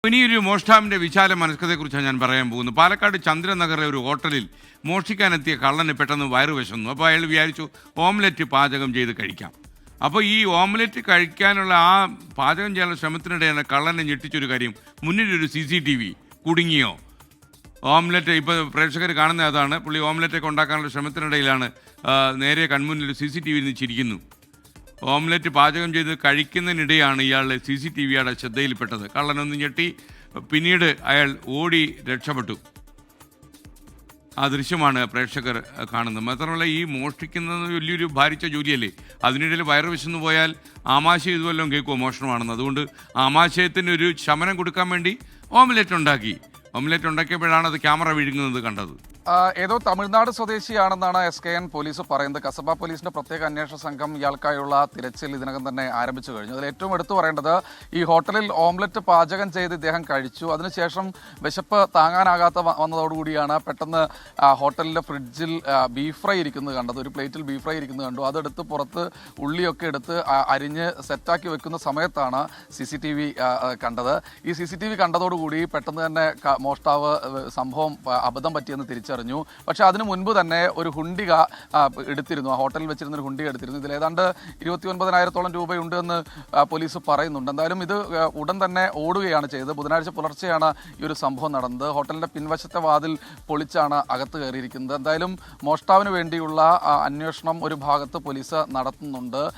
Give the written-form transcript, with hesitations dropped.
ഇനിയൊരു മോഷ്ടാവിൻ്റെ വിശാല മനസ്കതയെക്കുറിച്ചാണ് ഞാൻ പറയാൻ പോകുന്നത്. പാലക്കാട് ചന്ദ്രനഗറിലെ ഒരു ഹോട്ടലിൽ മോഷ്ടിക്കാനെത്തിയ കള്ളന് പെട്ടെന്ന് വയറ് വിശന്നു. അപ്പോൾ അയാൾ വിചാരിച്ചു ഓംലെറ്റ് പാചകം ചെയ്ത് കഴിക്കാം. അപ്പോൾ ഈ ഓംലെറ്റ് കഴിക്കാനുള്ള ആ പാചകം ചെയ്യാനുള്ള ശ്രമത്തിനിടെയാണ് കള്ളനെ ഞെട്ടിച്ചൊരു കാര്യം. മുന്നിലൊരു CCTV കുടുങ്ങിയോ. ഓംലെറ്റ് ഇപ്പോൾ പ്രേക്ഷകർ കാണുന്ന അതാണ്. പുള്ളി ഓംലെറ്റൊക്കെ ഉണ്ടാക്കാനുള്ള ശ്രമത്തിനിടയിലാണ് നേരെ കൺമുന്നിൽ CCTV ചിരിക്കുന്നു. ഓംലെറ്റ് പാചകം ചെയ്ത് കഴിക്കുന്നതിനിടെയാണ് ഇയാളുടെ CCTVയുടെ ശ്രദ്ധയിൽപ്പെട്ടത്. കള്ളനൊന്ന് ഞെട്ടി, പിന്നീട് അയാൾ ഓടി രക്ഷപ്പെട്ടു. ആ ദൃശ്യമാണ് പ്രേക്ഷകർ കാണുന്നത്. മാത്രമല്ല, ഈ മോഷ്ടിക്കുന്നത് വലിയൊരു ഭാരിച്ച ജോലിയല്ലേ. അതിനിടയിൽ വയറ് വിശന്നു പോയാൽ ആമാശയം ഇതുവല്ലതും കേൾക്കുമോ മോഷണമാണെന്ന്. അതുകൊണ്ട് ആമാശയത്തിന് ഒരു ശമനം കൊടുക്കാൻ വേണ്ടി ഓംലെറ്റ് ഉണ്ടാക്കി. ഓംലെറ്റ് ഉണ്ടാക്കിയപ്പോഴാണ് അത് ക്യാമറ വിഴുങ്ങുന്നത് കണ്ടത്. ഏതോ തമിഴ്നാട് സ്വദേശിയാണെന്നാണ് SKN പോലീസ് പറയുന്നത്. കസബ പോലീസിന്റെ പ്രത്യേക അന്വേഷണ സംഘം ഇയാൾക്കായുള്ള തിരച്ചിൽ ഇതിനകം തന്നെ ആരംഭിച്ചു കഴിഞ്ഞു. അതിൽ ഏറ്റവും എടുത്തു പറയേണ്ടത്, ഈ ഹോട്ടലിൽ ഓംലെറ്റ് പാചകം ചെയ്ത് ഇദ്ദേഹം കഴിച്ചു. അതിനുശേഷം വിശപ്പ് താങ്ങാനാകാത്ത വന്നതോടുകൂടിയാണ് പെട്ടെന്ന് ഹോട്ടലിലെ ഫ്രിഡ്ജിൽ ബീഫ് ഫ്രൈ ഇരിക്കുന്നത് കണ്ടത്. ഒരു പ്ലേറ്റിൽ ബീഫ് ഫ്രൈ ഇരിക്കുന്നത് കണ്ടു. അതെടുത്ത് പുറത്ത് ഉള്ളിയൊക്കെ എടുത്ത് അരിഞ്ഞ് സെറ്റാക്കി വെക്കുന്ന സമയത്താണ് CCTV കണ്ടത്. ഈ CCTV കണ്ടതോടുകൂടി പെട്ടെന്ന് തന്നെ മോഷ്ടാവ് സംഭവം അബദ്ധം പറ്റിയെന്ന് തിരിച്ചറിഞ്ഞു. പക്ഷെ അതിനു മുൻപ് തന്നെ ഒരു ഹുണ്ടിക എടുത്തിരുന്നു. ആ ഹോട്ടലിൽ വെച്ചിരുന്ന ഒരു ഹുണ്ടിക എടുത്തിരുന്നു. ഇതിൽ ഏതാണ്ട് 29,000-ഓളം രൂപയുണ്ട് എന്ന് പോലീസ് പറയുന്നുണ്ട്. എന്തായാലും ഇത് ഉടൻ തന്നെ ഓടുകയാണ് ചെയ്തത്. ബുധനാഴ്ച പുലർച്ചെയാണ് ഈ ഒരു സംഭവം നടന്നത്. ഹോട്ടലിന്റെ പിൻവശത്തെ വാതിൽ പൊളിച്ചാണ് അകത്ത് കയറിയിരിക്കുന്നത്. എന്തായാലും മോഷ്ടാവിന് വേണ്ടിയുള്ള അന്വേഷണം ഒരു ഭാഗത്ത് പോലീസ് നടത്തുന്നുണ്ട്.